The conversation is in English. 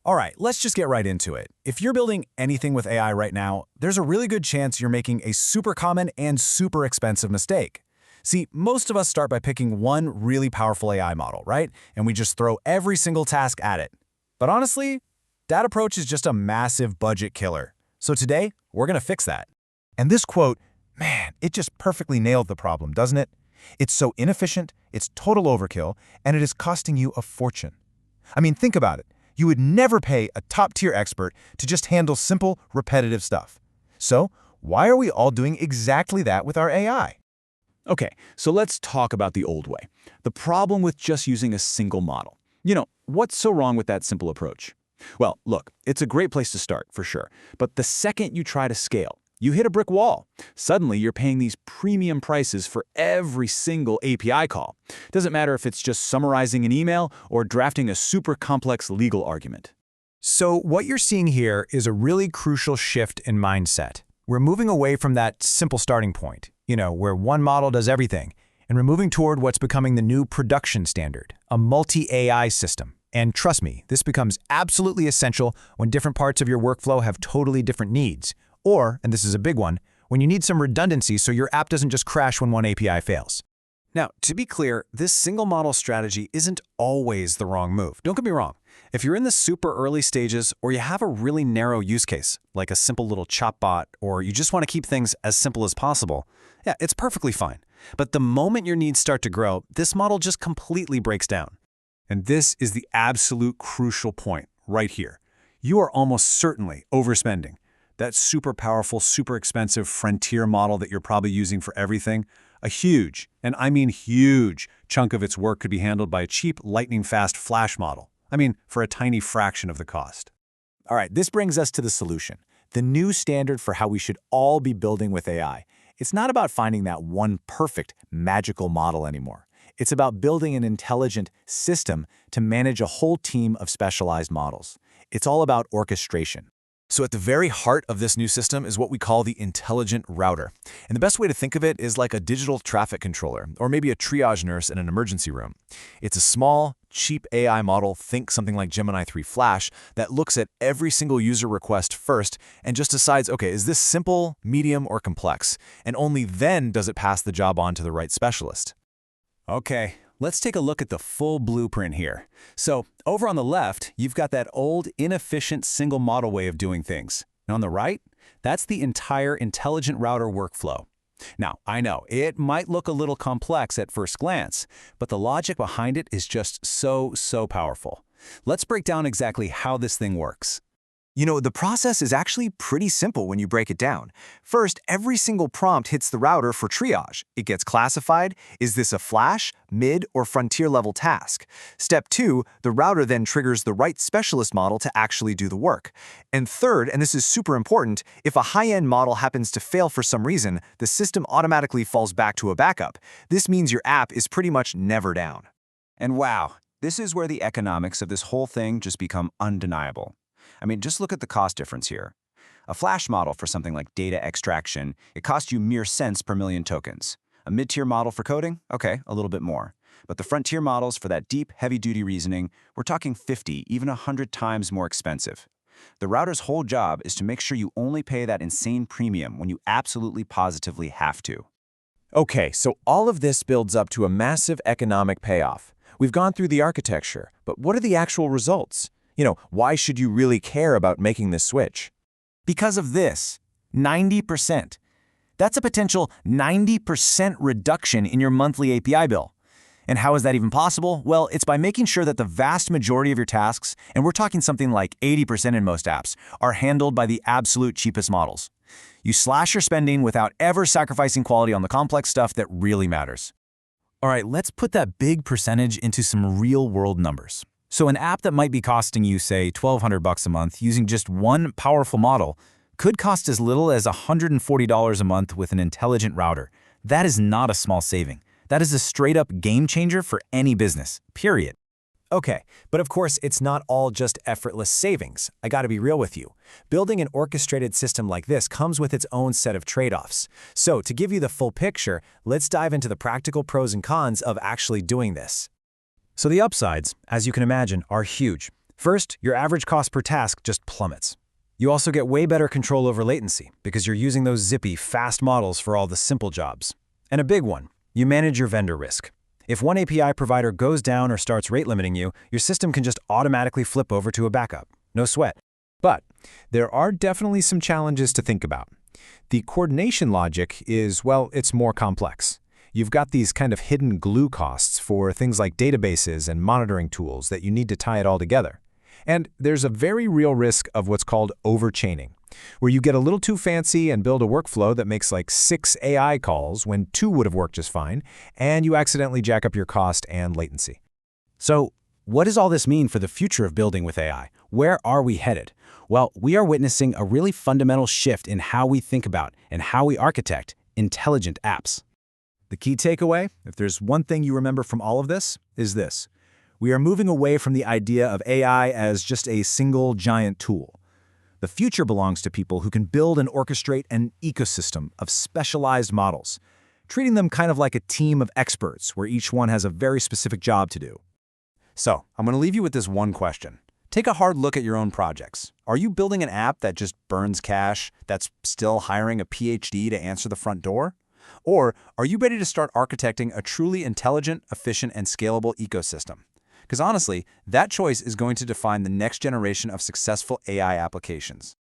All right, let's just get right into it. If you're building anything with AI right now, there's a really good chance you're making a super common and super expensive mistake. See, most of us start by picking one really powerful AI model, right? And we just throw every single task at it. But honestly, that approach is just a massive budget killer. So today, we're going to fix that. And this quote, man, it just perfectly nailed the problem, doesn't it? It's so inefficient, it's total overkill, and it is costing you a fortune. I mean, think about it. You would never pay a top-tier expert to just handle simple, repetitive stuff. So, why are we all doing exactly that with our AI? Okay, so let's talk about the old way. The problem with just using a single model. What's so wrong with that simple approach? Well, look, it's a great place to start, for sure. But the second you try to scale, you hit a brick wall. Suddenly, you're paying these premium prices for every single API call. Doesn't matter if it's just summarizing an email or drafting a super complex legal argument. So what you're seeing here is a really crucial shift in mindset. We're moving away from that simple starting point, where one model does everything, and we're moving toward what's becoming the new production standard, a multi-AI system. And trust me, this becomes absolutely essential when different parts of your workflow have totally different needs. Or, and this is a big one, when you need some redundancy so your app doesn't just crash when one API fails. Now, to be clear, this single model strategy isn't always the wrong move. Don't get me wrong. If you're in the super early stages or you have a really narrow use case, like a simple little chop bot, or you just want to keep things as simple as possible, yeah, it's perfectly fine. But the moment your needs start to grow, this model just completely breaks down. And this is the absolute crucial point right here. You are almost certainly overspending. That super powerful, super expensive frontier model that you're probably using for everything, a huge, and I mean huge, chunk of its work could be handled by a cheap, lightning-fast Flash model. I mean, for a tiny fraction of the cost. All right, this brings us to the solution, the new standard for how we should all be building with AI. It's not about finding that one perfect, magical model anymore. It's about building an intelligent system to manage a whole team of specialized models. It's all about orchestration. So at the very heart of this new system is what we call the intelligent router. And the best way to think of it is like a digital traffic controller, or maybe a triage nurse in an emergency room. It's a small, cheap AI model, think something like Gemini 3 Flash, that looks at every single user request first and just decides, okay, is this simple, medium, or complex? And only then does it pass the job on to the right specialist. Okay, let's take a look at the full blueprint here. So over on the left, you've got that old, inefficient single model way of doing things. And on the right, that's the entire intelligent router workflow. Now, I know, it might look a little complex at first glance, but the logic behind it is just so powerful. Let's break down exactly how this thing works. The process is actually pretty simple when you break it down. First, every single prompt hits the router for triage. It gets classified. Is this a flash, mid, or frontier level task? Step 2, the router then triggers the right specialist model to actually do the work. And third, and this is super important, if a high-end model happens to fail for some reason, the system automatically falls back to a backup. This means your app is pretty much never down. And wow, this is where the economics of this whole thing just become undeniable. I mean, just look at the cost difference here. A Flash model for something like data extraction, it costs you mere cents per million tokens. A mid-tier model for coding? Okay, a little bit more. But the frontier models for that deep, heavy-duty reasoning, we're talking 50, even 100 times more expensive. The router's whole job is to make sure you only pay that insane premium when you absolutely positively have to. Okay, so all of this builds up to a massive economic payoff. We've gone through the architecture, but what are the actual results? Why should you really care about making this switch? Because of this, 90%. That's a potential 90% reduction in your monthly API bill. And how is that even possible? Well, it's by making sure that the vast majority of your tasks, and we're talking something like 80% in most apps, are handled by the absolute cheapest models. You slash your spending without ever sacrificing quality on the complex stuff that really matters. All right, let's put that big percentage into some real-world numbers. So an app that might be costing you, say, $1,200 a month using just one powerful model could cost as little as $140 a month with an intelligent router. That is not a small saving. That is a straight-up game changer for any business, period. Okay, but of course, it's not all just effortless savings. I gotta be real with you. Building an orchestrated system like this comes with its own set of trade-offs. So to give you the full picture, let's dive into the practical pros and cons of actually doing this. So the upsides, as you can imagine, are huge. First, your average cost per task just plummets. You also get way better control over latency because you're using those zippy, fast models for all the simple jobs. And a big one, you manage your vendor risk. If one API provider goes down or starts rate limiting you, your system can just automatically flip over to a backup. No sweat. But there are definitely some challenges to think about. The coordination logic is, well, it's more complex. You've got these kind of hidden glue costs for things like databases and monitoring tools that you need to tie it all together. And there's a very real risk of what's called overchaining, where you get a little too fancy and build a workflow that makes like 6 AI calls when 2 would have worked just fine, and you accidentally jack up your cost and latency. So, what does all this mean for the future of building with AI? Where are we headed? Well, we are witnessing a really fundamental shift in how we think about and how we architect intelligent apps. The key takeaway, if there's one thing you remember from all of this, is this. We are moving away from the idea of AI as just a single giant tool. The future belongs to people who can build and orchestrate an ecosystem of specialized models, treating them kind of like a team of experts where each one has a very specific job to do. So, I'm going to leave you with this one question. Take a hard look at your own projects. Are you building an app that just burns cash, that's still hiring a PhD to answer the front door? Or are you ready to start architecting a truly intelligent, efficient, and scalable ecosystem? Because honestly, that choice is going to define the next generation of successful AI applications.